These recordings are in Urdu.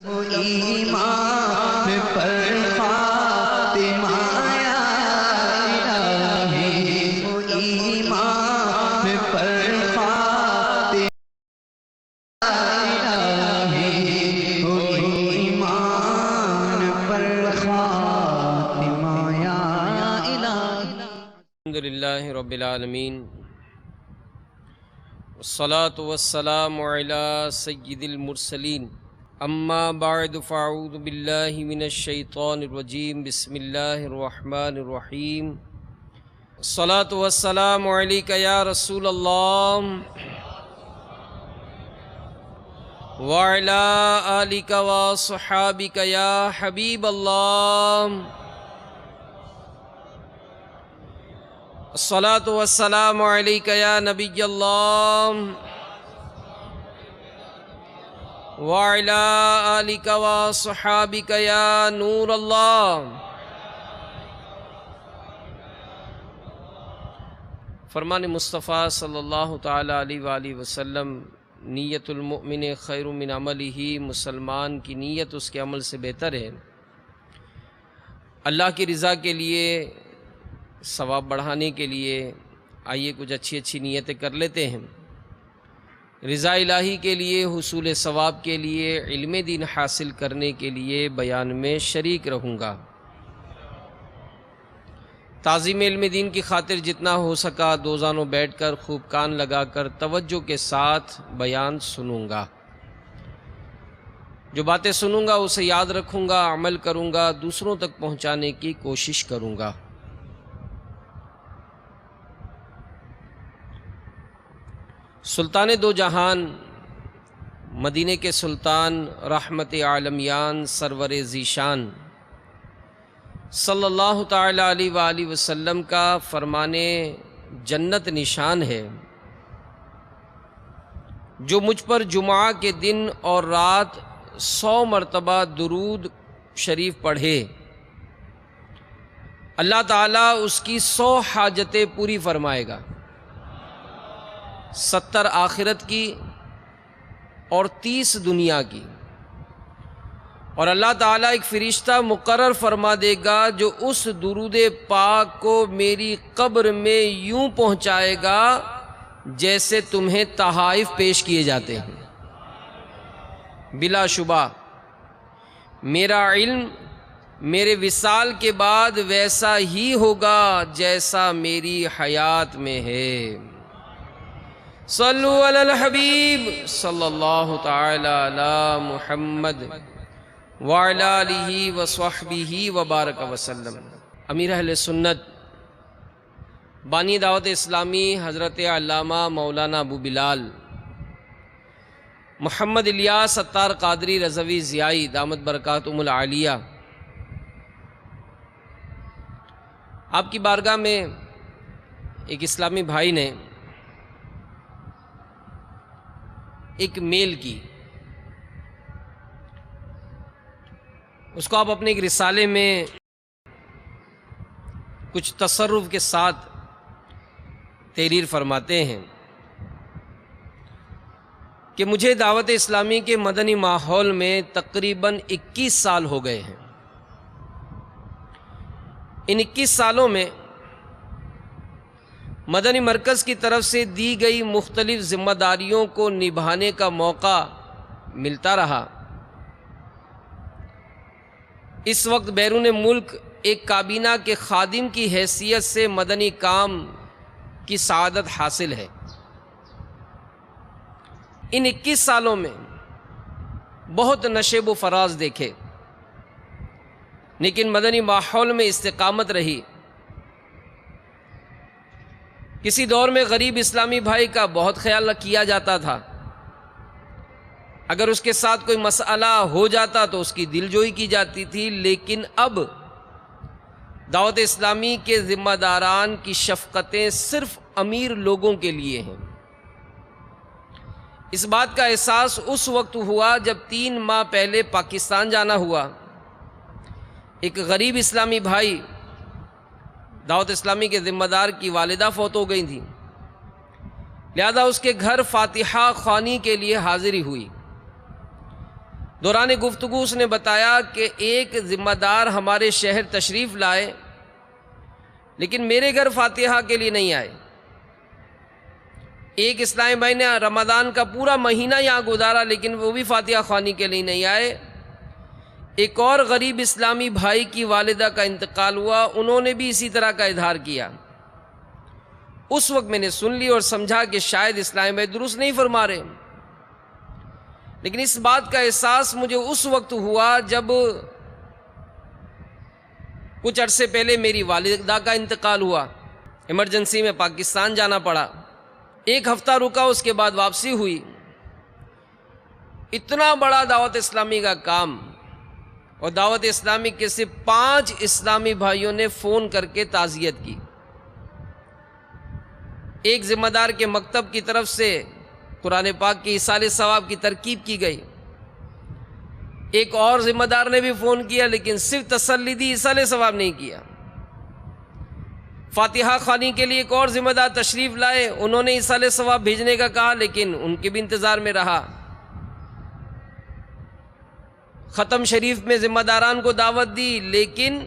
ایمان پر خاتمہ یا الہی، ایمان پر خاتمہ یا الہی، ایمان پر خاتمہ یا الہی۔ الحمدللہ رب العالمین، والصلاة والسلام علی سید المرسلین، اما بعد فاعوذ باللہ من الشیطان الرجیم، بسم اللہ الرحمن الرحیم۔ الصلاة والسلام علیک یا رسول اللہ وعلی آلک وصحابک یا حبیب اللہ۔ الصلاة والسلام علیک یا نبی اللہ وعلی آلک وصحابک یا نور اللہ۔ فرمان مصطفیٰ صلی اللہ تعالی علیہ وآلہ وسلم، نیت المؤمن خیر من عملہ، مسلمان کی نیت اس کے عمل سے بہتر ہے۔ اللہ کی رضا کے لیے، ثواب بڑھانے کے لیے آئیے کچھ اچھی اچھی نیتیں کر لیتے ہیں۔ رضا الہی کے لیے، حصول ثواب کے لیے، علم دین حاصل کرنے کے لیے بیان میں شریک رہوں گا۔ تعظیم علم دین کی خاطر جتنا ہو سکا دو زانوں بیٹھ کر خوب کان لگا کر توجہ کے ساتھ بیان سنوں گا۔ جو باتیں سنوں گا اسے یاد رکھوں گا، عمل کروں گا، دوسروں تک پہنچانے کی کوشش کروں گا۔ سلطان دو جہان، مدینے کے سلطان، رحمت عالمیان، سرور ذیشان صلی اللہ تعالی علیہ وآلہ وسلم کا فرمان جنت نشان ہے۔ جو مجھ پر جمعہ کے دن اور رات 100 مرتبہ درود شریف پڑھے، اللہ تعالیٰ اس کی 100 حاجتیں پوری فرمائے گا، 70 آخرت کی اور 30 دنیا کی۔ اور اللہ تعالیٰ ایک فرشتہ مقرر فرما دے گا جو اس درود پاک کو میری قبر میں یوں پہنچائے گا جیسے تمہیں تحائف پیش کیے جاتے ہیں۔ بلا شبہ میرا علم میرے وصال کے بعد ویسا ہی ہوگا جیسا میری حیات میں ہے۔ صلو علی الحبیب صلی اللہ تعالی علی محمد وعلی آلہ وصحبہ وبارک وسلم۔ امیر اہل سنت، بانی دعوت اسلامی، حضرت علامہ مولانا ابو بلال محمد الیاس ستار قادری رضوی ضیائی دامت برکاتہم العالیہ، آپ کی بارگاہ میں ایک اسلامی بھائی نے ایک میل کی، اس کو آپ اپنے ایک رسالے میں کچھ تصرف کے ساتھ تحریر فرماتے ہیں کہ مجھے دعوت اسلامی کے مدنی ماحول میں تقریباً 21 سال ہو گئے ہیں۔ ان 21 سالوں میں مدنی مرکز کی طرف سے دی گئی مختلف ذمہ داریوں کو نبھانے کا موقع ملتا رہا۔ اس وقت بیرون ملک ایک کابینہ کے خادم کی حیثیت سے مدنی کام کی سعادت حاصل ہے۔ ان 21 سالوں میں بہت نشیب و فراز دیکھے، لیکن مدنی ماحول میں استقامت رہی۔ کسی دور میں غریب اسلامی بھائی کا بہت خیال کیا جاتا تھا، اگر اس کے ساتھ کوئی مسئلہ ہو جاتا تو اس کی دلجوئی کی جاتی تھی، لیکن اب دعوت اسلامی کے ذمہ داران کی شفقتیں صرف امیر لوگوں کے لیے ہیں۔ اس بات کا احساس اس وقت ہوا جب 3 ماہ پہلے پاکستان جانا ہوا۔ ایک غریب اسلامی بھائی، دعوت اسلامی کے ذمہ دار کی والدہ فوت ہو گئی تھیں، لہذا اس کے گھر فاتحہ خوانی کے لیے حاضری ہوئی۔ دوران گفتگو اس نے بتایا کہ ایک ذمہ دار ہمارے شہر تشریف لائے لیکن میرے گھر فاتحہ کے لیے نہیں آئے. ایک اسلامی بھائی نے رمضان کا پورا مہینہ یہاں گزارا لیکن وہ بھی فاتحہ خوانی کے لیے نہیں آئے. ایک اور غریب اسلامی بھائی کی والدہ کا انتقال ہوا، انہوں نے بھی اسی طرح کا اظہار کیا. اس وقت میں نے سن لی اور سمجھا کہ شاید اسلامی بھائی درست نہیں فرما رہے، لیکن اس بات کا احساس مجھے اس وقت ہوا جب کچھ عرصے پہلے میری والدہ کا انتقال ہوا. ایمرجنسی میں پاکستان جانا پڑا، 1 ہفتہ رکا، اس کے بعد واپسی ہوئی. اتنا بڑا دعوت اسلامی کا کام، اور دعوت اسلامی کے صرف 5 اسلامی بھائیوں نے فون کر کے تعزیت کی. ایک ذمہ دار کے مکتب کی طرف سے قرآن پاک کی ایصال ثواب کی ترکیب کی گئی. ایک اور ذمہ دار نے بھی فون کیا لیکن صرف تسلی دی، ایصال ثواب نہیں کیا. فاتحہ خوانی کے لیے ایک اور ذمہ دار تشریف لائے، انہوں نے ایصال ثواب بھیجنے کا کہا لیکن ان کے بھی انتظار میں رہا. ختم شریف میں ذمہ داران کو دعوت دی لیکن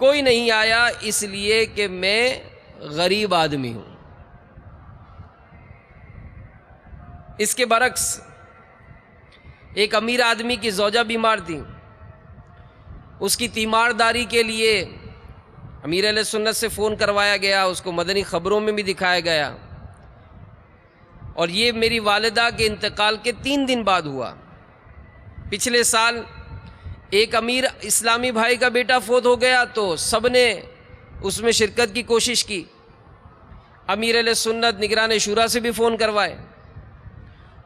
کوئی نہیں آیا، اس لیے کہ میں غریب آدمی ہوں. اس کے برعکس ایک امیر آدمی کی زوجہ بیمار تھی، اس کی تیمارداری کے لیے امیر اہل سنت سے فون کروایا گیا، اس کو مدنی خبروں میں بھی دکھایا گیا، اور یہ میری والدہ کے انتقال کے 3 دن بعد ہوا. پچھلے سال ایک امیر اسلامی بھائی کا بیٹا فوت ہو گیا تو سب نے اس میں شرکت کی کوشش کی. امیر اہل سنت نگران شورا سے بھی فون کروائے،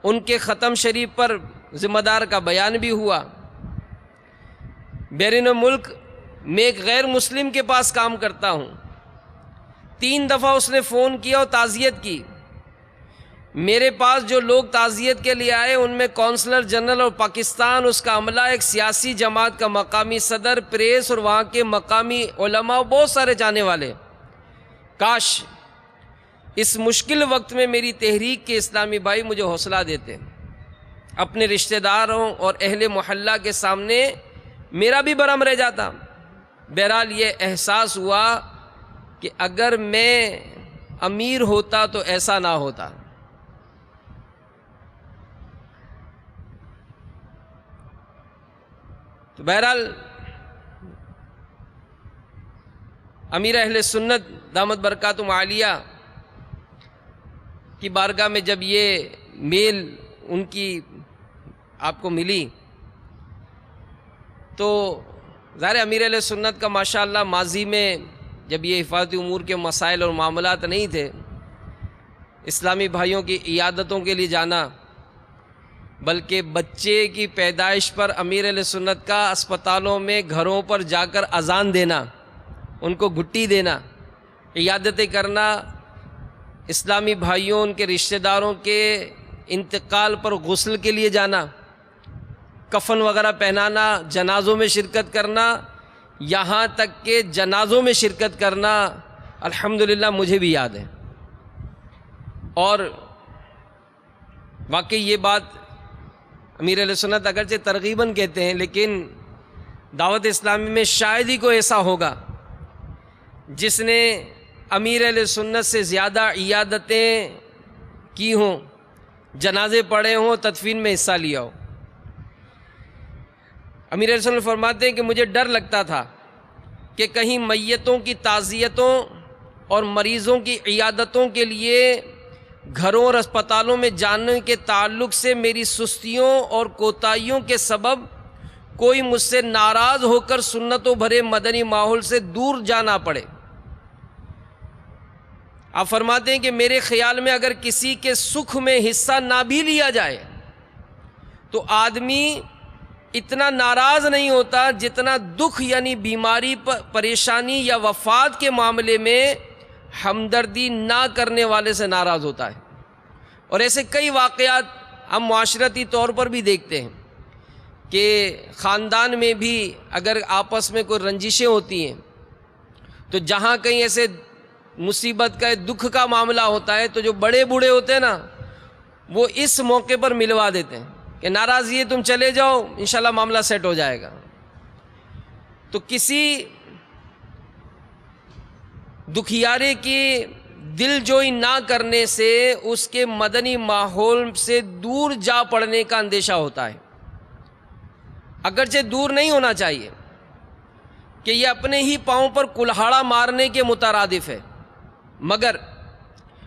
ان کے ختم شریف پر ذمہ دار کا بیان بھی ہوا. بیرون ملک میں ایک غیر مسلم کے پاس کام کرتا ہوں، 3 دفعہ اس نے فون کیا اور تعزیت کی. میرے پاس جو لوگ تعزیت کے لیے آئے ان میں کونسلر جنرل اور پاکستان، اس کا عملہ، ایک سیاسی جماعت کا مقامی صدر، پریس اور وہاں کے مقامی علماء اور بہت سارے جانے والے. کاش اس مشکل وقت میں میری تحریک کے اسلامی بھائی مجھے حوصلہ دیتے، اپنے رشتہ داروں اور اہل محلہ کے سامنے میرا بھی برہم رہ جاتا. بہرحال یہ احساس ہوا کہ اگر میں امیر ہوتا تو ایسا نہ ہوتا. تو بہرحال امیر اہل سنت دامت برکاتہم عالیہ کی بارگاہ میں جب یہ میل ان کی آپ کو ملی تو ظاہر امیر اہل سنت کا ماشاءاللہ ماضی میں جب یہ حفاظتی امور کے مسائل اور معاملات نہیں تھے، اسلامی بھائیوں کی عیادتوں کے لیے جانا، بلکہ بچے کی پیدائش پر امیر اہل سنت کا اسپتالوں میں گھروں پر جا کر اذان دینا، ان کو گھٹی دینا، عیادتیں کرنا، اسلامی بھائیوں ان کے رشتہ داروں کے انتقال پر غسل کے لیے جانا، کفن وغیرہ پہنانا، جنازوں میں شرکت کرنا، یہاں تک کہ جنازوں میں شرکت کرنا الحمدللہ مجھے بھی یاد ہے. اور واقعی یہ بات امیر اہل سنت اگرچہ ترغیباً کہتے ہیں لیکن دعوت اسلامی میں شاید ہی کوئی ایسا ہوگا جس نے امیر اہل سنت سے زیادہ عیادتیں کی ہوں، جنازے پڑھے ہوں، تدفین میں حصہ لیا ہو. امیر اہل سنت فرماتے ہیں کہ مجھے ڈر لگتا تھا کہ کہیں میتوں کی تعزیتوں اور مریضوں کی عیادتوں کے لیے گھروں اور اسپتالوں میں جانے کے تعلق سے میری سستیوں اور کوتاہیوں کے سبب کوئی مجھ سے ناراض ہو کر سنتوں بھرے مدنی ماحول سے دور جانا پڑے. آپ فرماتے ہیں کہ میرے خیال میں اگر کسی کے سکھ میں حصہ نہ بھی لیا جائے تو آدمی اتنا ناراض نہیں ہوتا جتنا دکھ یعنی بیماری، پریشانی یا وفات کے معاملے میں ہمدردی نہ کرنے والے سے ناراض ہوتا ہے. اور ایسے کئی واقعات ہم معاشرتی طور پر بھی دیکھتے ہیں کہ خاندان میں بھی اگر آپس میں کوئی رنجشیں ہوتی ہیں تو جہاں کہیں ایسے مصیبت کا دکھ کا معاملہ ہوتا ہے تو جو بڑے بوڑھے ہوتے ہیں نا وہ اس موقع پر ملوا دیتے ہیں کہ ناراضی ہے تم چلے جاؤ انشاءاللہ معاملہ سیٹ ہو جائے گا. تو کسی دکھیارے کی دل جوئی نہ کرنے سے اس کے مدنی ماحول سے دور جا پڑنے کا اندیشہ ہوتا ہے. اگرچہ دور نہیں ہونا چاہیے کہ یہ اپنے ہی پاؤں پر کلہاڑا مارنے کے مترادف ہے، مگر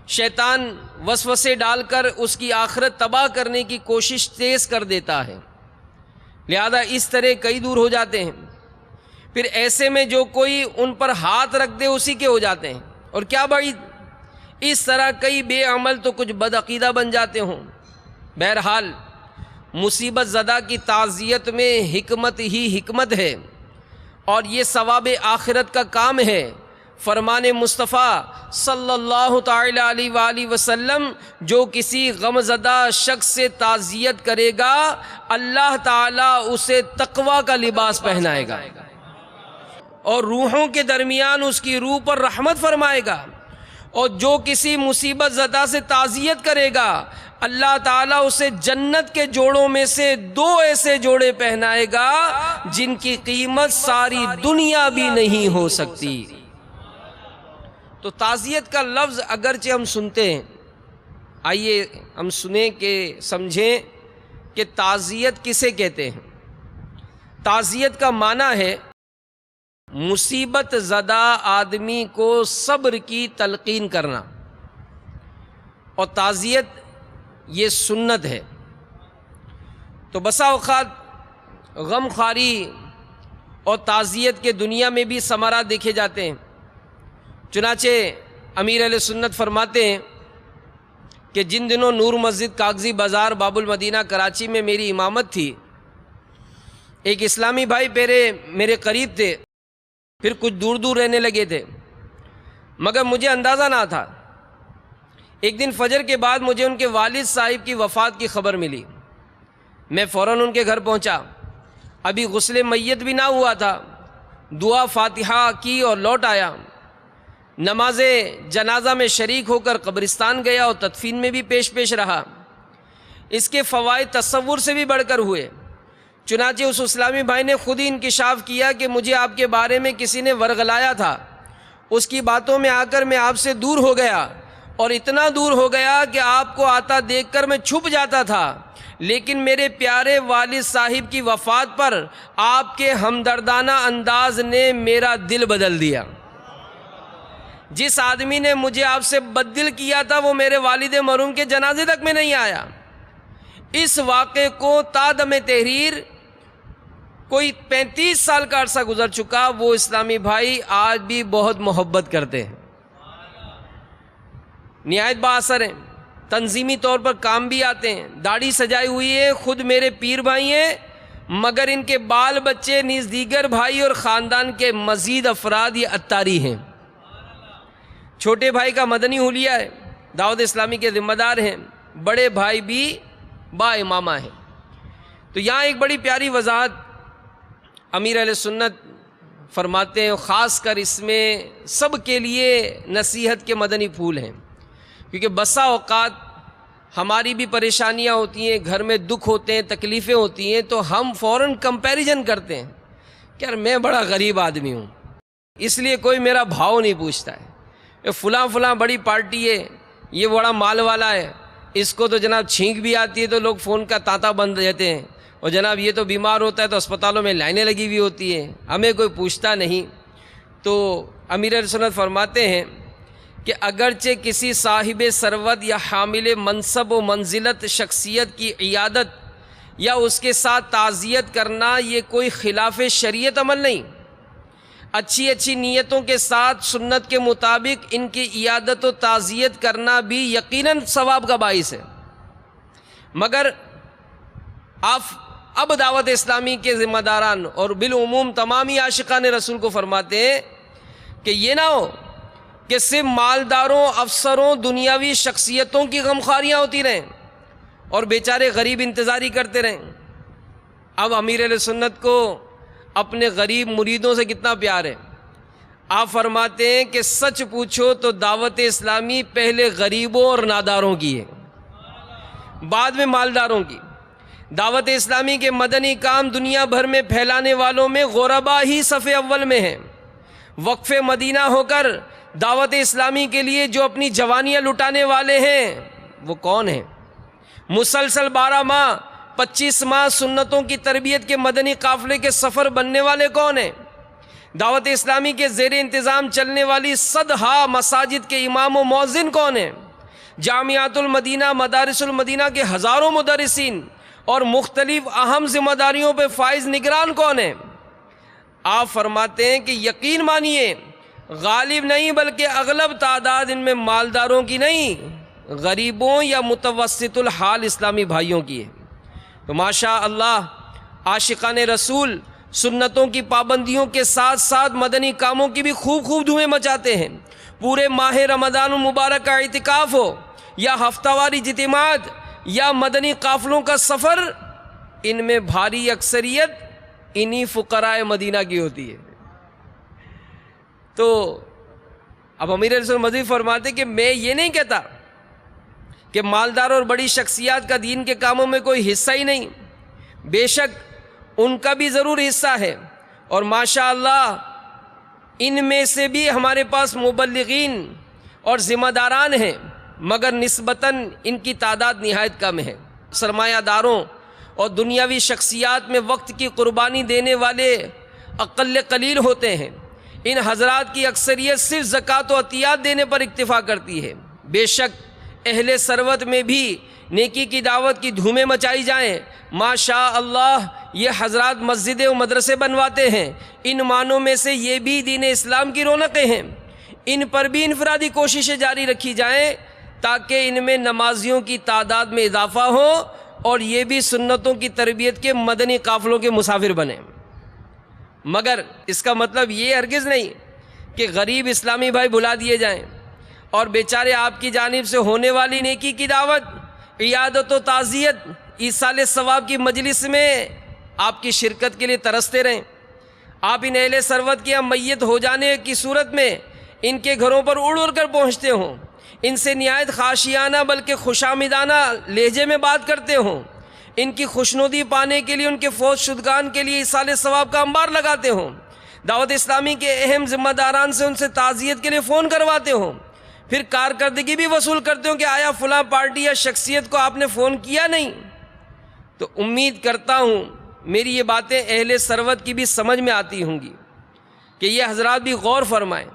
شیطان وسوسے ڈال کر اس کی آخرت تباہ کرنے کی کوشش تیز کر دیتا ہے، لہذا اس طرح کئی دور ہو جاتے ہیں. پھر ایسے میں جو کوئی ان پر ہاتھ رکھ دے اسی کے ہو جاتے ہیں. اور کیا بعید اس طرح کئی بے عمل تو کچھ بدعقیدہ بن جاتے ہوں. بہرحال مصیبت زدہ کی تعزیت میں حکمت ہی حکمت ہے، اور یہ ثواب آخرت کا کام ہے. فرمان مصطفیٰ صلی اللہ تعالی علیہ وآلہ وسلم، جو کسی غم زدہ شخص سے تعزیت کرے گا اللہ تعالیٰ اسے تقوی کا لباس پہنائے گا اور روحوں کے درمیان اس کی روح پر رحمت فرمائے گا. اور جو کسی مصیبت زدہ سے تعزیت کرے گا اللہ تعالیٰ اسے جنت کے جوڑوں میں سے 2 ایسے جوڑے پہنائے گا جن کی قیمت ساری دنیا بھی نہیں ہو سکتی. تو تعزیت کا لفظ اگرچہ ہم سنتے ہیں، آئیے ہم سنیں کہ سمجھیں کہ تعزیت کسے کہتے ہیں. تعزیت کا معنی ہے مصیبت زدہ آدمی کو صبر کی تلقین کرنا، اور تعزیت یہ سنت ہے. تو بسا اوقات غم خواری اور تعزیت کے دنیا میں بھی ثمرات دیکھے جاتے ہیں. چنانچہ امیر اہل سنت فرماتے ہیں کہ جن دنوں نور مسجد کاغذی بازار باب المدینہ کراچی میں میری امامت تھی، ایک اسلامی بھائی میرے قریب تھے، پھر کچھ دور دور رہنے لگے تھے، مگر مجھے اندازہ نہ تھا. ایک دن فجر کے بعد مجھے ان کے والد صاحب کی وفات کی خبر ملی. میں فوراً ان کے گھر پہنچا. ابھی غسل میت بھی نہ ہوا تھا. دعا فاتحہ کی اور لوٹ آیا. نماز جنازہ میں شریک ہو کر قبرستان گیا اور تدفین میں بھی پیش رہا. اس کے فوائد تصور سے بھی بڑھ کر ہوئے. چنانچہ اس اسلامی بھائی نے خود ہی انکشاف کیا کہ مجھے آپ کے بارے میں کسی نے ورغلایا تھا. اس کی باتوں میں آ کر میں آپ سے دور ہو گیا، اور اتنا دور ہو گیا کہ آپ کو آتا دیکھ کر میں چھپ جاتا تھا. لیکن میرے پیارے والد صاحب کی وفات پر آپ کے ہمدردانہ انداز نے میرا دل بدل دیا. جس آدمی نے مجھے آپ سے بد دل کیا تھا وہ میرے والد مرحوم کے جنازے تک میں نہیں آیا. اس واقعے کو تا دم تحریر کوئی 35 سال کا عرصہ گزر چکا، وہ اسلامی بھائی آج بھی بہت محبت کرتے ہیں، نہایت با اثر ہیں، تنظیمی طور پر کام بھی آتے ہیں، داڑھی سجائی ہوئی ہے، خود میرے پیر بھائی ہیں، مگر ان کے بال بچے نیز دیگر بھائی اور خاندان کے مزید افراد یہ اتاری ہیں. چھوٹے بھائی کا مدنی حلیہ ہے، دعوت اسلامی کے ذمہ دار ہیں، بڑے بھائی بھی با امامہ ہیں. تو یہاں ایک بڑی پیاری وضاحت امیر اہل سنت فرماتے ہیں، خاص کر اس میں سب کے لیے نصیحت کے مدنی پھول ہیں، کیونکہ بسا اوقات ہماری بھی پریشانیاں ہوتی ہیں، گھر میں دکھ ہوتے ہیں، تکلیفیں ہوتی ہیں، تو ہم فوراً کمپیریزن کرتے ہیں کہ یار میں بڑا غریب آدمی ہوں اس لیے کوئی میرا بھاؤ نہیں پوچھتا ہے، فلاں بڑی پارٹی ہے، یہ بڑا مال والا ہے، اس کو تو جناب چھینک بھی آتی ہے تو لوگ فون کا تانتا بند رہتے ہیں، اور جناب یہ تو بیمار ہوتا ہے تو اسپتالوں میں لائنیں لگی ہوئی ہوتی ہیں، ہمیں کوئی پوچھتا نہیں. تو امیر اہل سنت فرماتے ہیں کہ اگرچہ کسی صاحب ثروت یا حامل منصب و منزلت شخصیت کی عیادت یا اس کے ساتھ تعزیت کرنا یہ کوئی خلاف شریعت عمل نہیں، اچھی نیتوں کے ساتھ سنت کے مطابق ان کی عیادت و تعزیت کرنا بھی یقیناً ثواب کا باعث ہے. مگر آپ اب دعوت اسلامی کے ذمہ داران اور بالعموم تمامی عاشقان رسول کو فرماتے ہیں کہ یہ نہ ہو کہ صرف مالداروں، افسروں، دنیاوی شخصیتوں کی غمخواریاں ہوتی رہیں اور بیچارے غریب انتظاری کرتے رہیں. اب امیر اہل سنت کو اپنے غریب مریدوں سے کتنا پیار ہے. آپ فرماتے ہیں کہ سچ پوچھو تو دعوت اسلامی پہلے غریبوں اور ناداروں کی ہے، بعد میں مالداروں کی. دعوت اسلامی کے مدنی کام دنیا بھر میں پھیلانے والوں میں غربا ہی صف اول میں ہیں۔ وقف مدینہ ہو کر دعوت اسلامی کے لیے جو اپنی جوانیاں لٹانے والے ہیں وہ کون ہیں؟ مسلسل 12 ماہ 25 ماہ سنتوں کی تربیت کے مدنی قافلے کے سفر بننے والے کون ہیں؟ دعوت اسلامی کے زیر انتظام چلنے والی صدہا مساجد کے امام و مؤذن کون ہیں؟ جامعات المدینہ مدارس المدینہ کے ہزاروں مدرسین اور مختلف اہم ذمہ داریوں پہ فائز نگران کون ہیں؟ آپ فرماتے ہیں کہ یقین مانیے غالب نہیں بلکہ اغلب تعداد ان میں مالداروں کی نہیں، غریبوں یا متوسط الحال اسلامی بھائیوں کی ہے۔ تو ماشاء اللہ عاشقان رسول سنتوں کی پابندیوں کے ساتھ ساتھ مدنی کاموں کی بھی خوب دھومیں مچاتے ہیں۔ پورے ماہ رمضان المبارک کا اعتکاف ہو یا ہفتہ واری اجتماعات یا مدنی قافلوں کا سفر، ان میں بھاری اکثریت انہی فقراء مدینہ کی ہوتی ہے۔ تو اب امیر رسول مزید فرماتے کہ میں یہ نہیں کہتا کہ مالدار اور بڑی شخصیات کا دین کے کاموں میں کوئی حصہ ہی نہیں، بے شک ان کا بھی ضرور حصہ ہے، اور ماشاء اللہ ان میں سے بھی ہمارے پاس مبلغین اور ذمہ داران ہیں، مگر نسبتاً ان کی تعداد نہایت کم ہے۔ سرمایہ داروں اور دنیاوی شخصیات میں وقت کی قربانی دینے والے اقل قلیل ہوتے ہیں۔ ان حضرات کی اکثریت صرف زکوٰۃ و عطیات دینے پر اکتفا کرتی ہے۔ بے شک اہل ثروت میں بھی نیکی کی دعوت کی دھومیں مچائی جائیں، ماشاء اللہ یہ حضرات مسجدیں و مدرسے بنواتے ہیں۔ ان معنوں میں سے یہ بھی دین اسلام کی رونقیں ہیں۔ ان پر بھی انفرادی کوششیں جاری رکھی جائیں تاکہ ان میں نمازیوں کی تعداد میں اضافہ ہو اور یہ بھی سنتوں کی تربیت کے مدنی قافلوں کے مسافر بنیں۔ مگر اس کا مطلب یہ ہرگز نہیں کہ غریب اسلامی بھائی بلا دیے جائیں اور بیچارے آپ کی جانب سے ہونے والی نیکی کی دعوت، عیادت و تعزیت، ایصال ثواب کی مجلس میں آپ کی شرکت کے لیے ترستے رہیں۔ آپ ان اہل ثروت کے میت ہو جانے کی صورت میں ان کے گھروں پر اڑ کر پہنچتے ہوں، ان سے نہایت خاشیانہ بلکہ خوشامدانہ لہجے میں بات کرتے ہوں، ان کی خوشنودی پانے کے لیے ان کے فوت شدگان کے لیے ایصال ثواب کا انبار لگاتے ہوں، دعوت اسلامی کے اہم ذمہ داران سے ان سے تعزیت کے لیے فون کرواتے ہوں، پھر کارکردگی بھی وصول کرتے ہوں کہ آیا فلاں پارٹی یا شخصیت کو آپ نے فون کیا نہیں۔ تو امید کرتا ہوں میری یہ باتیں اہل ثروت کی بھی سمجھ میں آتی ہوں گی کہ یہ حضرات بھی غور فرمائیں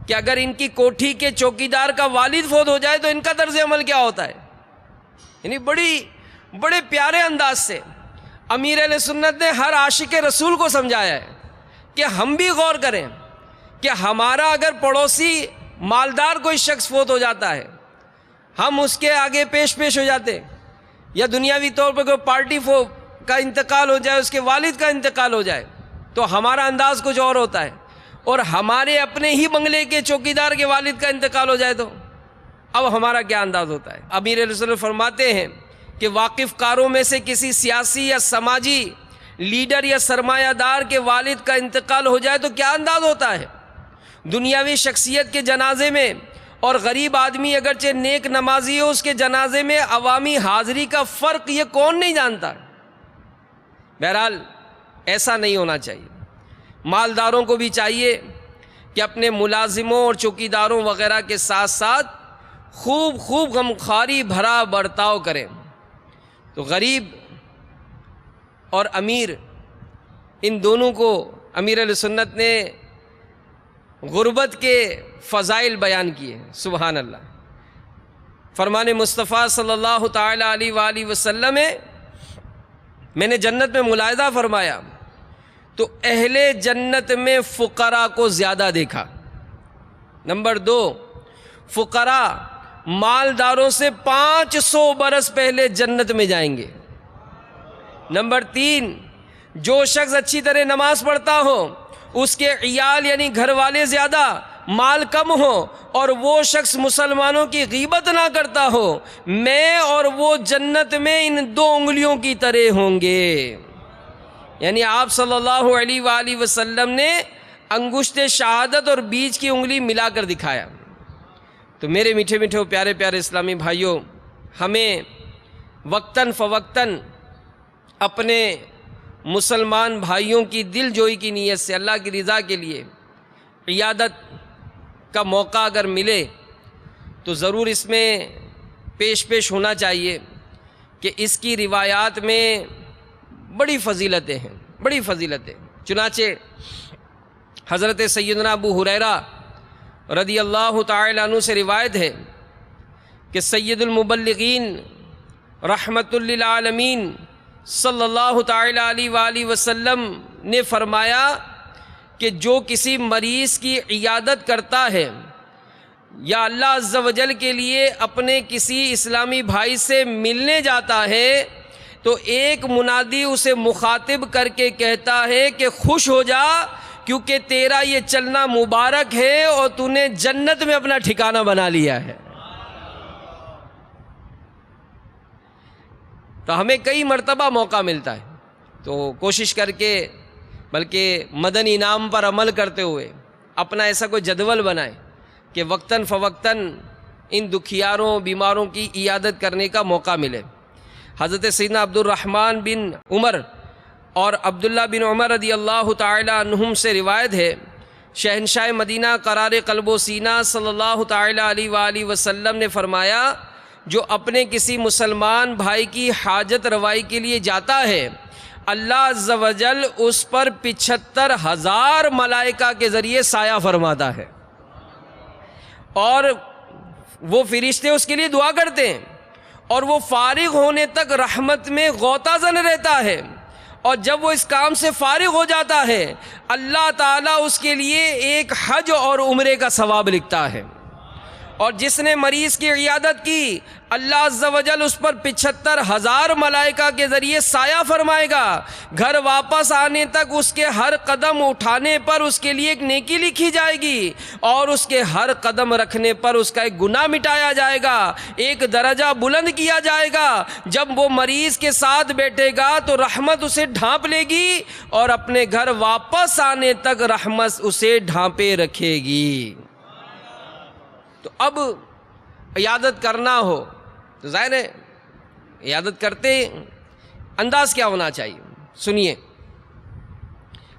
کہ اگر ان کی کوٹھی کے چوکیدار کا والد فوت ہو جائے تو ان کا طرز عمل کیا ہوتا ہے۔ یعنی بڑے پیارے انداز سے امیر اہل سنت نے ہر عاشق رسول کو سمجھایا ہے کہ ہم بھی غور کریں کہ ہمارا اگر پڑوسی مالدار کوئی شخص فوت ہو جاتا ہے، ہم اس کے آگے پیش ہو جاتے، یا دنیاوی طور پر کوئی پارٹی کا انتقال ہو جائے، اس کے والد کا انتقال ہو جائے، تو ہمارا انداز کچھ اور ہوتا ہے، اور ہمارے اپنے ہی بنگلے کے چوکیدار کے والد کا انتقال ہو جائے تو اب ہمارا کیا انداز ہوتا ہے۔ امیر رسول فرماتے ہیں کہ واقف کاروں میں سے کسی سیاسی یا سماجی لیڈر یا سرمایہ دار کے والد کا انتقال ہو جائے تو کیا انداز ہوتا ہے۔ دنیاوی شخصیت کے جنازے میں اور غریب آدمی اگرچہ نیک نمازی ہو، اس کے جنازے میں عوامی حاضری کا فرق یہ کون نہیں جانتا۔ بہرحال ایسا نہیں ہونا چاہیے۔ مالداروں کو بھی چاہیے کہ اپنے ملازموں اور چوکیداروں وغیرہ کے ساتھ ساتھ خوب غمخواری بھرا برتاؤ کریں۔ تو غریب اور امیر ان دونوں کو امیر علیہ سنت نے غربت کے فضائل بیان کیے۔ سبحان اللہ۔ فرمان مصطفیٰ صلی اللہ تعالی علیہ وآلہ وسلم میں نے جنت میں ملاحظہ فرمایا تو اہل جنت میں فقراء کو زیادہ دیکھا۔ نمبر 2، فقراء مالداروں سے 500 برس پہلے جنت میں جائیں گے۔ نمبر 3، جو شخص اچھی طرح نماز پڑھتا ہو، اس کے عیال یعنی گھر والے زیادہ، مال کم ہو، اور وہ شخص مسلمانوں کی غیبت نہ کرتا ہو، میں اور وہ جنت میں ان 2 انگلیوں کی طرح ہوں گے۔ یعنی آپ صلی اللہ علیہ وآلہ وسلم نے انگشت شہادت اور بیچ کی انگلی ملا کر دکھایا۔ تو میرے میٹھے میٹھے پیارے پیارے اسلامی بھائیوں، ہمیں وقتاً فوقتاً اپنے مسلمان بھائیوں کی دل جوئی کی نیت سے اللہ کی رضا کے لیے عیادت کا موقع اگر ملے تو ضرور اس میں پیش ہونا چاہیے کہ اس کی روایات میں بڑی فضیلتیں ہیں، بڑی فضیلتیں۔ چنانچہ حضرت سیدنا ابو ہریرہ رضی اللہ تعالی عنہ سے روایت ہے کہ سید المبلغین رحمت للعالمین صلی اللہ تعالی علیہ وآلہ وسلم نے فرمایا کہ جو کسی مریض کی عیادت کرتا ہے یا اللہ عز و جل کے لیے اپنے کسی اسلامی بھائی سے ملنے جاتا ہے تو ایک منادی اسے مخاطب کر کے کہتا ہے کہ خوش ہو جا، کیونکہ تیرا یہ چلنا مبارک ہے اور تو نے جنت میں اپنا ٹھکانہ بنا لیا ہے۔ تو ہمیں کئی مرتبہ موقع ملتا ہے، تو کوشش کر کے بلکہ مدنی انعام پر عمل کرتے ہوئے اپنا ایسا کوئی جدول بنائیں کہ وقتاً فوقتاً ان دکھیاروں بیماروں کی عیادت کرنے کا موقع ملے۔ حضرت سیدنا عبد الرحمن بن عمر اور عبداللہ بن عمر رضی اللہ تعالی عنہم سے روایت ہے، شہنشاہ مدینہ قرار قلب و سینہ صلی اللہ تعالی علیہ وآلہ وسلم نے فرمایا جو اپنے کسی مسلمان بھائی کی حاجت روائی کے لیے جاتا ہے اللہ عز و جل اس پر 75,000 ملائکہ کے ذریعے سایہ فرماتا ہے، اور وہ فرشتے اس کے لیے دعا کرتے ہیں، اور وہ فارغ ہونے تک رحمت میں غوطہ زن رہتا ہے، اور جب وہ اس کام سے فارغ ہو جاتا ہے اللہ تعالیٰ اس کے لیے ایک حج اور عمرے کا ثواب لکھتا ہے۔ اور جس نے مریض کی عیادت کی اللہ عز و جل اس پر 75,000 ملائکہ کے ذریعے سایہ فرمائے گا، گھر واپس آنے تک اس کے ہر قدم اٹھانے پر اس کے لیے ایک نیکی لکھی جائے گی، اور اس کے ہر قدم رکھنے پر اس کا ایک گناہ مٹایا جائے گا، ایک درجہ بلند کیا جائے گا۔ جب وہ مریض کے ساتھ بیٹھے گا تو رحمت اسے ڈھانپ لے گی، اور اپنے گھر واپس آنے تک رحمت اسے ڈھانپے رکھے گی۔ تو اب عیادت کرنا ہو تو ظاہر ہے عیادت کرتے انداز کیا ہونا چاہیے، سنیے۔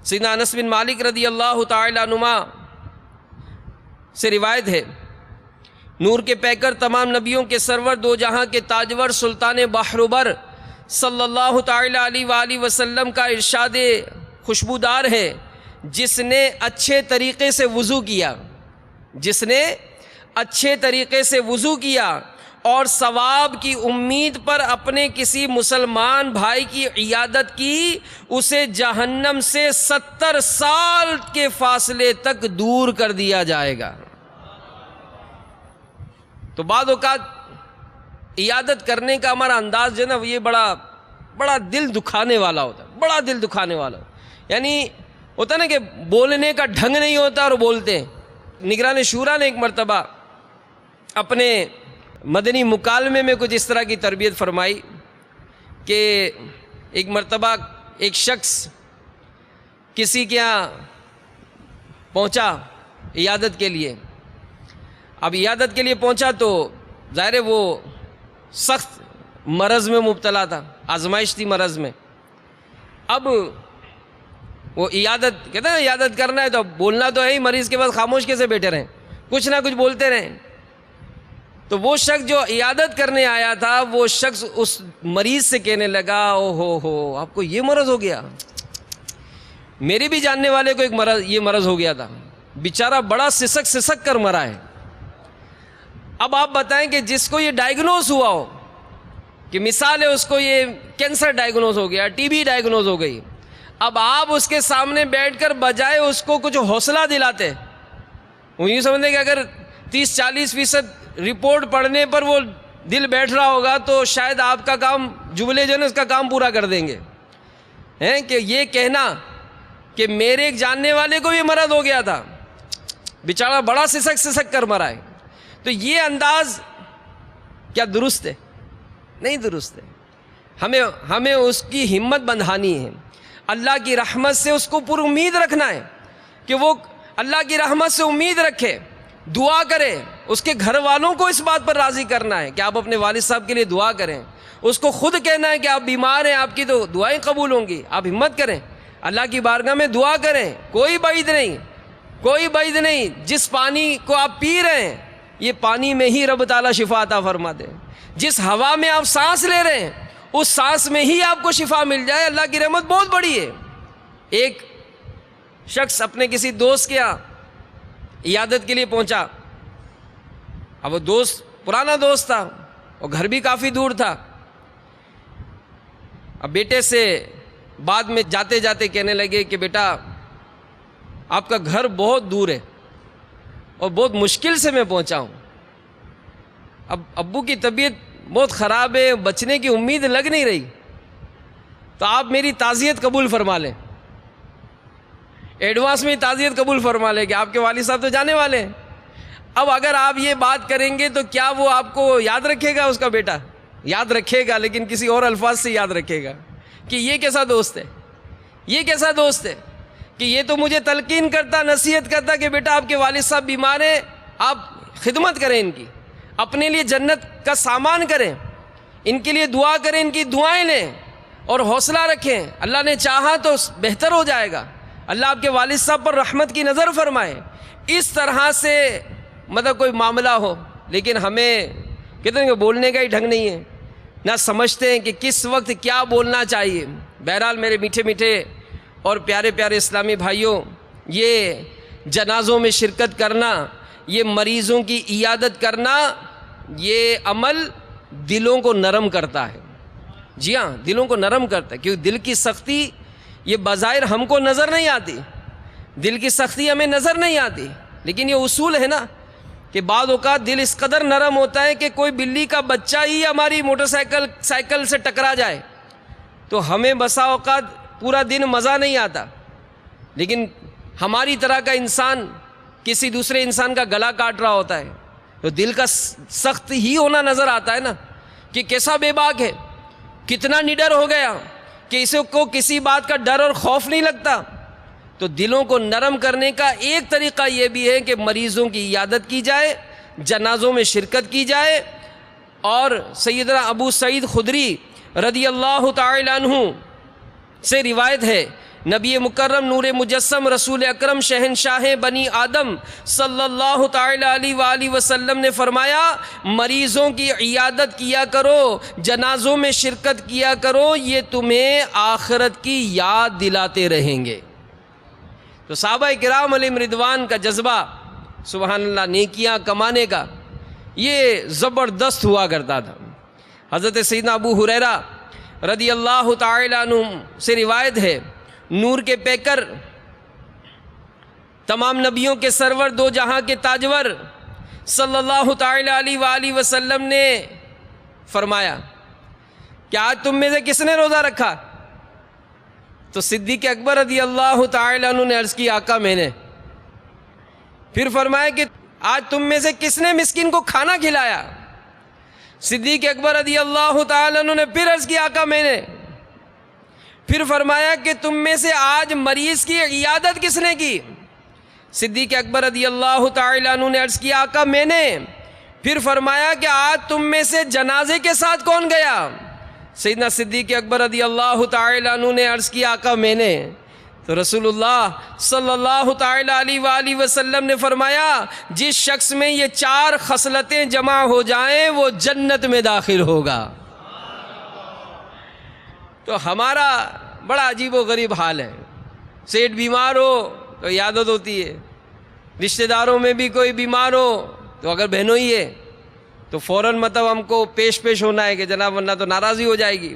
سیدنا انس بن مالک رضی اللہ تعالی عنہما سے روایت ہے، نور کے پیکر تمام نبیوں کے سرور دو جہاں کے تاجور سلطان بحر صلی اللہ تعالی علیہ وآلہ وسلم کا ارشاد خوشبودار ہے، جس نے اچھے طریقے سے وضو کیا، جس نے اچھے طریقے سے وضو کیا اور ثواب کی امید پر اپنے کسی مسلمان بھائی کی عیادت کی، اسے جہنم سے 70 سال کے فاصلے تک دور کر دیا جائے گا۔ تو بعض اوقات عیادت کرنے کا ہمارا انداز جو ہے نا یہ بڑا دل دکھانے والا ہوتا ہے، بڑا دل دکھانے والا یعنی ہوتا نا کہ بولنے کا ڈھنگ نہیں ہوتا اور بولتے ہیں۔ نگران شورا نے ایک مرتبہ اپنے مدنی مکالمے میں کچھ اس طرح کی تربیت فرمائی کہ ایک مرتبہ ایک شخص کسی کے یہاں پہنچا عیادت کے لیے۔ اب عیادت کے لیے پہنچا تو ظاہر ہے وہ سخت مرض میں مبتلا تھا، آزمائش تھی مرض میں۔ اب وہ عیادت کہتے ہیں عیادت کرنا ہے تو بولنا تو ہے ہی، مریض کے پاس خاموش کیسے بیٹھے رہیں، کچھ نہ کچھ بولتے رہیں۔ تو وہ شخص جو عیادت کرنے آیا تھا وہ شخص اس مریض سے کہنے لگا او ہو آپ کو یہ مرض ہو گیا، میرے بھی جاننے والے کو ایک یہ مرض ہو گیا تھا، بیچارہ بڑا سسک کر مرا ہے۔ اب آپ بتائیں کہ جس کو یہ ڈائیگنوز ہوا ہو کہ مثال ہے اس کو یہ کینسر ڈائیگنوز ہو گیا، ٹی بی ڈائیگنوز ہو گئی، اب آپ اس کے سامنے بیٹھ کر بجائے اس کو کچھ حوصلہ دلاتے، وہ یوں سمجھتے کہ اگر 30-40% رپورٹ پڑھنے پر وہ دل بیٹھ رہا ہوگا تو شاید آپ کا کام جملے جو ہے نا اس کا کام پورا کر دیں گے، ہیں کہ یہ کہنا کہ میرے ایک جاننے والے کو یہ مرض ہو گیا تھا، بیچارہ بڑا سسک کر مرا ہے۔ تو یہ انداز کیا درست ہے؟ نہیں درست ہے۔ ہمیں اس کی ہمت بندھانی ہے، اللہ کی رحمت سے اس کو پر امید رکھنا ہے کہ وہ اللہ کی رحمت سے امید رکھے، دعا کرے، اس کے گھر والوں کو اس بات پر راضی کرنا ہے کہ آپ اپنے والد صاحب کے لیے دعا کریں، اس کو خود کہنا ہے کہ آپ بیمار ہیں، آپ کی تو دعائیں قبول ہوں گی، آپ ہمت کریں، اللہ کی بارگاہ میں دعا کریں، کوئی بعید نہیں، کوئی بعید نہیں۔ جس پانی کو آپ پی رہے ہیں یہ پانی میں ہی رب تعالیٰ شفا عطا فرما دے، جس ہوا میں آپ سانس لے رہے ہیں اس سانس میں ہی آپ کو شفا مل جائے، اللہ کی رحمت بہت بڑی ہے۔ ایک شخص اپنے کسی دوست کے یہاں عیادت کے لیے پہنچا، اب وہ دوست پرانا دوست تھا اور گھر بھی کافی دور تھا۔ اب بیٹے سے بعد میں جاتے جاتے کہنے لگے کہ بیٹا آپ کا گھر بہت دور ہے اور بہت مشکل سے میں پہنچا ہوں، اب ابو کی طبیعت بہت خراب ہے، بچنے کی امید لگ نہیں رہی، تو آپ میری تعزیت قبول فرما لیں، ایڈوانس میں تعزیت قبول فرما لیں کہ آپ کے والد صاحب تو جانے والے ہیں۔ اب اگر آپ یہ بات کریں گے تو کیا وہ آپ کو یاد رکھے گا؟ اس کا بیٹا یاد رکھے گا لیکن کسی اور الفاظ سے یاد رکھے گا کہ یہ کیسا دوست ہے، یہ کیسا دوست ہے کہ یہ تو مجھے تلقین کرتا، نصیحت کرتا کہ بیٹا آپ کے والد صاحب بیمار ہیں، آپ خدمت کریں ان کی، اپنے لیے جنت کا سامان کریں، ان کے لیے دعا کریں، ان کی دعائیں لیں اور حوصلہ رکھیں، اللہ نے چاہا تو بہتر ہو جائے گا، اللہ آپ کے والد صاحب پر رحمت کی نظر فرمائے۔ اس طرح سے مطلب کوئی معاملہ ہو، لیکن ہمیں کہتے ہیں کہ بولنے کا ہی ڈھنگ نہیں ہے، نہ سمجھتے ہیں کہ کس وقت کیا بولنا چاہیے۔ بہرحال میرے میٹھے میٹھے اور پیارے پیارے اسلامی بھائیوں، یہ جنازوں میں شرکت کرنا، یہ مریضوں کی عیادت کرنا، یہ عمل دلوں کو نرم کرتا ہے۔ جی ہاں، دلوں کو نرم کرتا ہے، کیونکہ دل کی سختی یہ بظاہر ہم کو نظر نہیں آتی، دل کی سختی ہمیں نظر نہیں آتی، لیکن یہ اصول ہے نا کہ بعض اوقات دل اس قدر نرم ہوتا ہے کہ کوئی بلی کا بچہ ہی ہماری موٹر سائیکل سے ٹکرا جائے تو ہمیں بسا اوقات پورا دن مزہ نہیں آتا، لیکن ہماری طرح کا انسان کسی دوسرے انسان کا گلا کاٹ رہا ہوتا ہے تو دل کا سخت ہی ہونا نظر آتا ہے نا کہ کیسا بے باک ہے، کتنا نڈر ہو گیا کہ اسے کو کسی بات کا ڈر اور خوف نہیں لگتا۔ تو دلوں کو نرم کرنے کا ایک طریقہ یہ بھی ہے کہ مریضوں کی عیادت کی جائے، جنازوں میں شرکت کی جائے۔ اور سیدنا ابو سعید خدری رضی اللہ تعالی عنہ سے روایت ہے، نبی مکرم نور مجسم رسول اکرم شہنشاہ بنی آدم صلی اللہ تعالی علیہ وآلہ وسلم نے فرمایا، مریضوں کی عیادت کیا کرو، جنازوں میں شرکت کیا کرو، یہ تمہیں آخرت کی یاد دلاتے رہیں گے۔ تو صحابہ کرام علیہم رضوان کا جذبہ سبحان اللہ نیکیاں کمانے کا یہ زبردست ہوا کرتا تھا۔ حضرت سیدنا ابو ہریرہ رضی اللہ تعالی عنہ سے روایت ہے، نور کے پیکر، تمام نبیوں کے سرور، دو جہاں کے تاجور صلی اللہ تعالی علیہ وآلہ وسلم نے فرمایا کہ آج تم میں سے کس نے روزہ رکھا؟ تو صدیق اکبر رضی اللہ تعالی عنہ نے عرض کی آقا میں نے۔ پھر فرمایا کہ آج تم میں سے کس نے مسکین کو کھانا کھلایا؟ صدیق اکبر رضی اللہ تعالی عنہ نے پھر عرض کی آقا میں نے۔ پھر فرمایا کہ تم میں سے آج مریض کی عیادت کس نے کی؟ صدیق اکبر رضی اللہ تعالی عنہ نے عرض کی آقا میں نے۔ پھر فرمایا کہ آج تم میں سے جنازے کے ساتھ کون گیا؟ سیدنا صدیق اکبر رضی اللہ تعالی عنہ نے عرض کی آقا میں نے۔ تو رسول اللہ صلی اللہ تعالی علیہ وآلہ وسلم نے فرمایا، جس شخص میں یہ چار خصلتیں جمع ہو جائیں وہ جنت میں داخل ہوگا۔ تو ہمارا بڑا عجیب و غریب حال ہے، سیٹ بیمار ہو تو عیادت ہوتی ہے، رشتہ داروں میں بھی کوئی بیمار ہو تو اگر بہنوں ہی ہے تو فوراً مطلب ہم کو پیش ہونا ہے کہ جناب ورنہ تو ناراضی ہو جائے گی،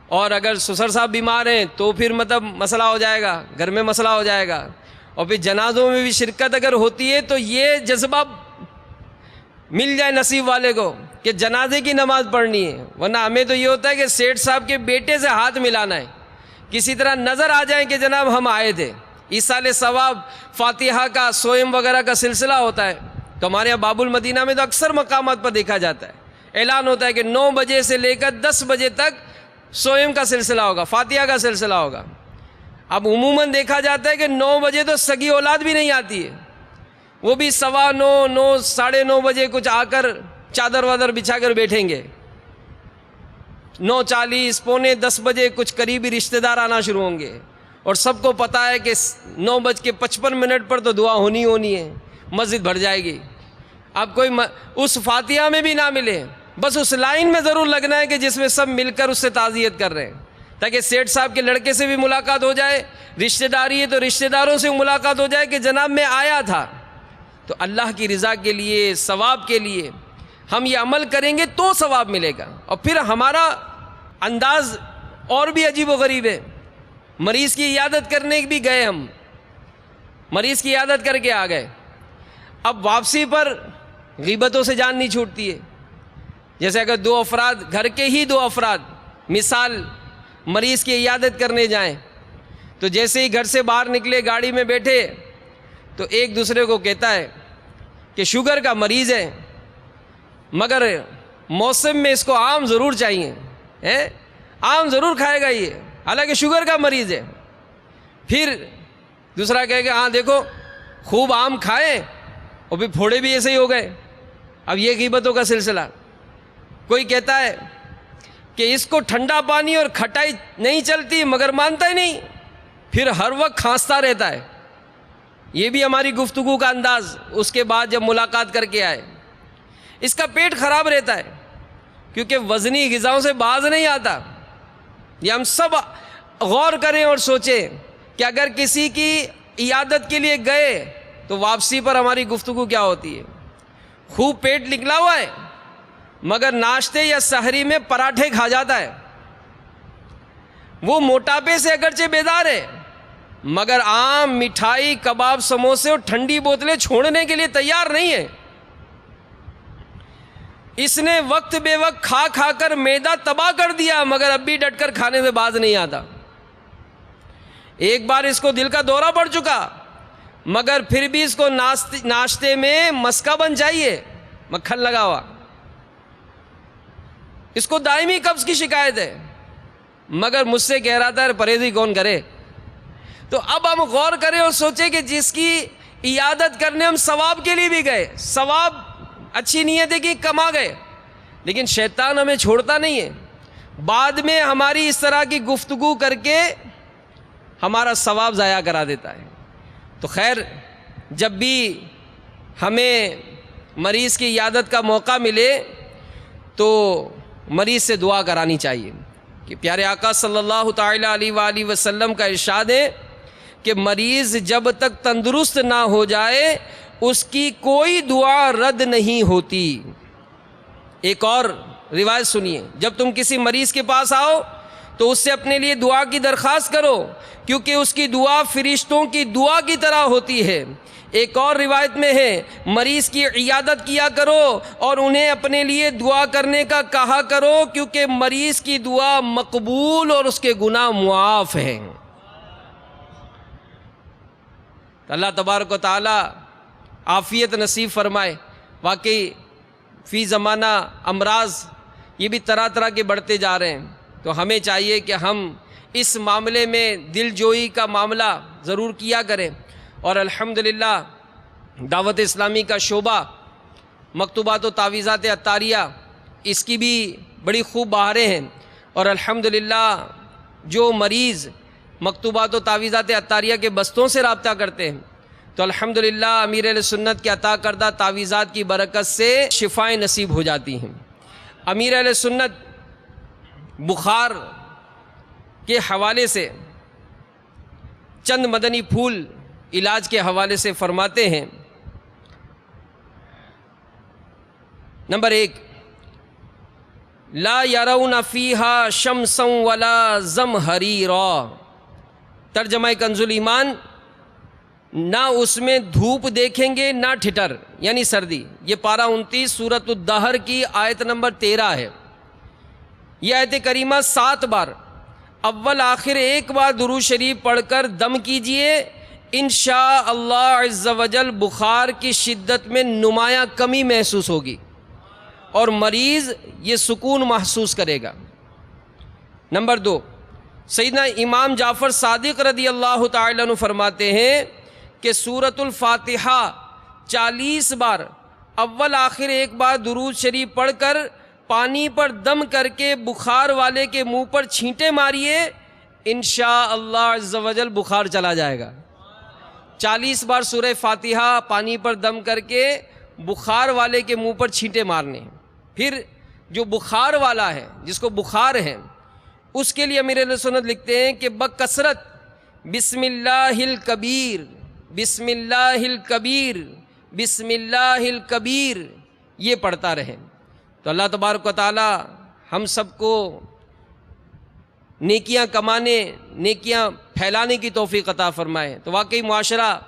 اور اگر سسر صاحب بیمار ہیں تو پھر مطلب مسئلہ ہو جائے گا، گھر میں مسئلہ ہو جائے گا، اور پھر جنازوں میں بھی شرکت اگر ہوتی ہے تو یہ جذبہ مل جائے نصیب والے کو کہ جنازے کی نماز پڑھنی ہے، ورنہ ہمیں تو یہ ہوتا ہے کہ سیٹھ صاحب کے بیٹے سے ہاتھ ملانا ہے، کسی طرح نظر آ جائیں کہ جناب ہم آئے تھے۔ ایصال ثواب، فاتحہ کا سوئم وغیرہ کا سلسلہ ہوتا ہے، تو ہمارے یہاں باب المدینہ میں تو اکثر مقامات پر دیکھا جاتا ہے، اعلان ہوتا ہے کہ 9 بجے سے لے کر 10 بجے تک سوئم کا سلسلہ ہوگا، فاتحہ کا سلسلہ ہوگا۔ اب عموماً دیکھا جاتا ہے کہ 9 بجے تو سگی اولاد بھی نہیں آتی ہے، وہ بھی 9:15 9:30 بجے کچھ آ کر چادر وادر بچھا کر بیٹھیں گے۔ 9:40 پونے 10 بجے کچھ قریبی رشتہ دار آنا شروع ہوں گے، اور سب کو پتہ ہے کہ 9:55 پر تو دعا ہونی ہے، مسجد بھر جائے گی۔ اب کوئی اس فاتحہ میں بھی نہ ملے، بس اس لائن میں ضرور لگنا ہے کہ جس میں سب مل کر اس سے تعزیت کر رہے ہیں، تاکہ سیٹھ صاحب کے لڑکے سے بھی ملاقات ہو جائے، رشتہ داری ہے تو رشتہ داروں سے ملاقات ہو جائے کہ جناب میں آیا تھا۔ تو اللہ کی رضا کے لیے، ثواب کے لیے ہم یہ عمل کریں گے تو ثواب ملے گا۔ اور پھر ہمارا انداز اور بھی عجیب و غریب ہے۔ مریض کی عیادت کرنے بھی گئے، ہم مریض کی عیادت کر کے آ گئے، اب واپسی پر غیبتوں سے جان نہیں چھوٹتی ہے۔ جیسے اگر 2 افراد، گھر کے ہی 2 افراد مثال مریض کی عیادت کرنے جائیں، تو جیسے ہی گھر سے باہر نکلے، گاڑی میں بیٹھے، تو ایک دوسرے کو کہتا ہے کہ شوگر کا مریض ہے، مگر موسم میں اس کو آم ضرور چاہیے، آم ضرور کھائے گا یہ، حالانکہ شوگر کا مریض ہے۔ پھر دوسرا کہے گا ہاں دیکھو خوب آم کھائے اور بھی پھوڑے بھی ایسے ہی ہو گئے۔ اب یہ غیبتوں کا سلسلہ۔ کوئی کہتا ہے کہ اس کو ٹھنڈا پانی اور کھٹائی نہیں چلتی، مگر مانتا ہی نہیں، پھر ہر وقت کھانستا رہتا ہے۔ یہ بھی ہماری گفتگو کا انداز اس کے بعد جب ملاقات کر کے آئے۔ اس کا پیٹ خراب رہتا ہے کیونکہ وزنی غذاؤں سے باز نہیں آتا۔ یہ ہم سب غور کریں اور سوچیں کہ اگر کسی کی عیادت کے لیے گئے تو واپسی پر ہماری گفتگو کیا ہوتی ہے۔ خوب پیٹ نکلا ہوا ہے مگر ناشتے یا سحری میں پراٹھے کھا جاتا ہے، وہ موٹاپے سے اگرچہ بیدار ہے مگر آم، مٹھائی، کباب، سموسے اور ٹھنڈی بوتلیں چھوڑنے کے لیے تیار نہیں ہے۔ اس نے وقت بے وقت کھا کھا کر معدہ تباہ کر دیا مگر اب بھی ڈٹ کر کھانے سے باز نہیں آتا۔ ایک بار اس کو دل کا دورہ پڑ چکا مگر پھر بھی اس کو ناشتے میں مسکا بن چاہیے، مکھن لگا ہوا۔ اس کو دائمی قبض کی شکایت ہے مگر مجھ سے کہہ رہا تھا پرہیزی کون کرے۔ تو اب ہم غور کریں اور سوچیں کہ جس کی عیادت کرنے ہم ثواب کے لیے بھی گئے، ثواب اچھی نیت ہے کہ کما گئے، لیکن شیطان ہمیں چھوڑتا نہیں ہے، بعد میں ہماری اس طرح کی گفتگو کر کے ہمارا ثواب ضائع کرا دیتا ہے۔ تو خیر، جب بھی ہمیں مریض کی عیادت کا موقع ملے تو مریض سے دعا کرانی چاہیے کہ پیارے آقا صلی اللہ تعالیٰ علیہ وآلہ وسلم کا ارشاد ہے کہ مریض جب تک تندرست نہ ہو جائے اس کی کوئی دعا رد نہیں ہوتی۔ ایک اور روایت سنیے، جب تم کسی مریض کے پاس آؤ تو اس سے اپنے لیے دعا کی درخواست کرو کیونکہ اس کی دعا فرشتوں کی دعا کی طرح ہوتی ہے۔ ایک اور روایت میں ہے مریض کی عیادت کیا کرو اور انہیں اپنے لیے دعا کرنے کا کہا کرو کیونکہ مریض کی دعا مقبول اور اس کے گناہ معاف ہیں۔ اللہ تبارک و تعالی عافیت نصیب فرمائے۔ واقعی فی زمانہ امراض یہ بھی طرح طرح کے بڑھتے جا رہے ہیں، تو ہمیں چاہیے کہ ہم اس معاملے میں دل جوئی کا معاملہ ضرور کیا کریں۔ اور الحمدللہ دعوت اسلامی کا شعبہ مکتوبات و تعویذات عطاریہ اس کی بھی بڑی خوب بہاریں ہیں، اور الحمدللہ جو مریض مکتوبات و تعویذات عطاریہ کے بستوں سے رابطہ کرتے ہیں تو الحمدللہ امیر اہل سنت کے عطا کردہ تعویذات کی برکت سے شفائیں نصیب ہو جاتی ہیں۔ امیر اہل سنت بخار کے حوالے سے چند مدنی پھول علاج کے حوالے سے فرماتے ہیں۔ نمبر 1، لا یرون فیہا شمسا ولا زمہریرا، ترجمہ کنز الایمان، نہ اس میں دھوپ دیکھیں گے نہ ٹھٹر یعنی سردی۔ یہ پارہ 29 سورۃ الدہر کی آیت نمبر 13 ہے۔ یہ آیت کریمہ 7 بار اول آخر ایک بار درود شریف پڑھ کر دم کیجئے، انشاء اللہ عز و جل بخار کی شدت میں نمایاں کمی محسوس ہوگی اور مریض یہ سکون محسوس کرے گا۔ نمبر 2، سیدنا امام جعفر صادق رضی اللہ تعالیٰ عنہ فرماتے ہیں کہ سورۃ الفاتحہ 40 بار اول آخر ایک بار درود شریف پڑھ کر پانی پر دم کر کے بخار والے کے منہ پر چھینٹے ماریے، انشاءاللہ عز و جل بخار چلا جائے گا۔ 40 بار سورہ فاتحہ پانی پر دم کر کے بخار والے کے منہ پر چھینٹے مارنے ہیں۔ پھر جو بخار والا ہے، جس کو بخار ہے، اس کے لیے امیر اہل سنت لکھتے ہیں کہ بکثرت بسم اللہ الکبیر، بسم اللہ الکبیر، بسم اللہ الکبیر یہ پڑھتا رہے۔ تو اللہ تبارک و تعالی ہم سب کو نیکیاں کمانے، نیکیاں پھیلانے کی توفیق عطا فرمائے۔ تو واقعی معاشرہ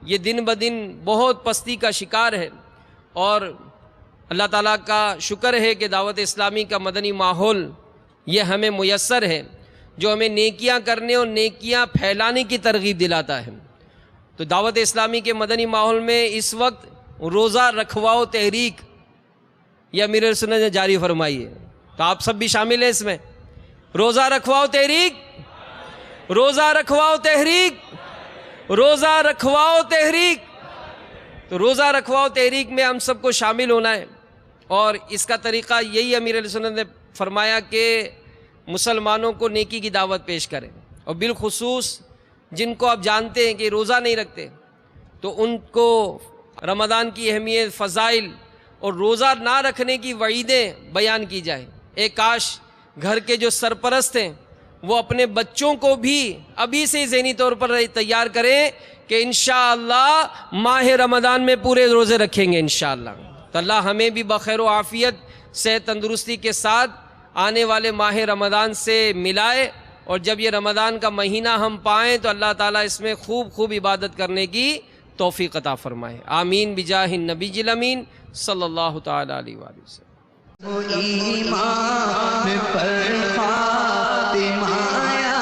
یہ دن بدن بہت پستی کا شکار ہے، اور اللہ تعالیٰ کا شکر ہے کہ دعوت اسلامی کا مدنی ماحول یہ ہمیں میسر ہے، جو ہمیں نیکیاں کرنے اور نیکیاں پھیلانے کی ترغیب دلاتا ہے۔ تو دعوت اسلامی کے مدنی ماحول میں اس وقت روزہ رکھواؤ تحریک یہ امیر اہل سنت نے جاری فرمائی ہے، تو آپ سب بھی شامل ہیں اس میں۔ روزہ رکھواؤ تحریک، روزہ رکھواؤ تحریک، روزہ رکھواؤ تحریک۔ تو روزہ رکھواؤ تحریک میں ہم سب کو شامل ہونا ہے، اور اس کا طریقہ یہی امیر اہل سنت نے فرمایا کہ مسلمانوں کو نیکی کی دعوت پیش کریں، اور بالخصوص جن کو آپ جانتے ہیں کہ روزہ نہیں رکھتے، تو ان کو رمضان کی اہمیت، فضائل اور روزہ نہ رکھنے کی وعیدیں بیان کی جائیں۔ ایک کاش گھر کے جو سرپرست ہیں وہ اپنے بچوں کو بھی ابھی سے ذہنی طور پر تیار کریں کہ انشاءاللہ ماہ رمضان میں پورے روزے رکھیں گے انشاءاللہ۔ تو اللہ ہمیں بھی بخیر و عافیت، صحت تندرستی کے ساتھ آنے والے ماہ رمضان سے ملائے، اور جب یہ رمضان کا مہینہ ہم پائیں تو اللہ تعالیٰ اس میں خوب خوب عبادت کرنے کی توفیق عطا فرمائے۔ آمین بجاہ النبی الامین صلی اللہ تعالی علیہ وآلہ وسلم۔ وہ ایمان پر خاتمہ یا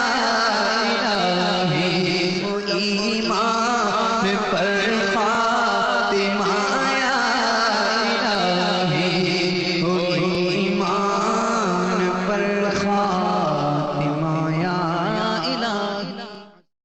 الہی، وہ ایمان پر خاتمہ